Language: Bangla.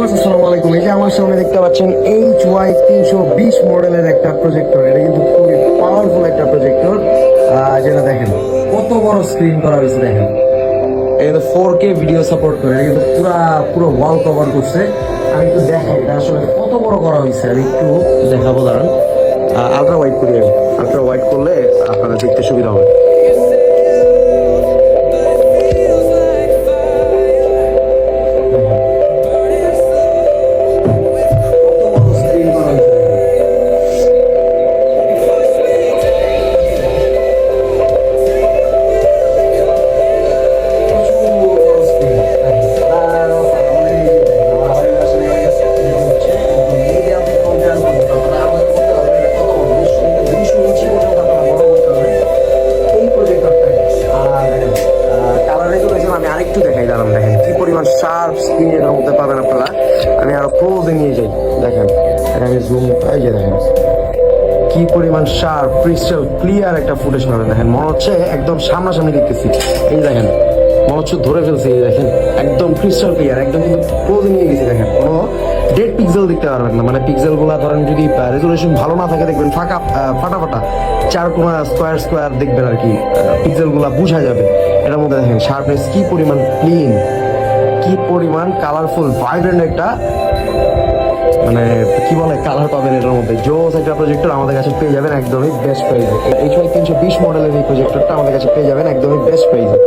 আসসালামু আলাইকুম। এই যে আমার সামনে দেখতে পাচ্ছেন HY320 মডেলের একটা প্রজেক্টর। এটা কিন্তু খুবই পাওয়ারফুল একটা প্রজেক্টর। যেটা দেখেন কত বড় স্ক্রিন করা হয়েছে, দেখেন এটা 4K ভিডিও সাপোর্ট করে। এটা কিন্তু পুরো ওয়াল কভার করছে। আমি একটু দেখাই এটা আসলে কত বড় করা হয়েছে, আমি একটু দেখাবো। দাঁড়ান, আলট্রা ওয়াইড করি। আলট্রা ওয়াইড করলে আপনারা দেখতে সুবিধা হবে। আমি আরেকটু দেখাই, দাঁড়ান দেখেন কি পরিমাণ শার্প স্ক্রিন এর মধ্যে পাবেন আপনারা। আমি আরো ক্লোজে নিয়ে যাই, দেখেন আমি জুম পাই, যে দেখেন কি পরিমাণ শার্প ক্রিস্টাল ক্লিয়ার একটা ফুটেজ পাবেন। দেখেন মনে হচ্ছে একদম সামনাসামনি দেখতেছি। এই দেখেন মনে হচ্ছে ধরে ফেলছে, এই দেখেন একদম ক্রিস্টাল ক্লিয়ার, একদম কিন্তু ক্লোজে নিয়ে গেছি। দেখেন কোনো ডেড পিক্সেল দেখতে পারবেন না, মানে পিক্সেল গুলা ধরেন যদি রেজুলেশন ভালো না থাকে দেখবেন ফাঁকা ফাটা চার কোনা স্কোয়ার দেখবেন আর কি, পিক্সেল গুলা বোঝা যাবে। এটার মধ্যে দেখেন শার্পনেস কি পরিমাণ ক্লিন, কি পরিমাণ কালারফুল ভাইব্রেন্ট একটা, মানে কি বলে কালার পাবেন এটার মধ্যে। জোস একটা প্রজেক্টর আমাদের কাছে পেয়ে যাবেন একদমই বেস্ট প্রাইসে। HY320 মডেলের এই প্রজেক্টরটা আমাদের কাছে পেয়ে যাবেন একদমই বেস্ট প্রাইসে।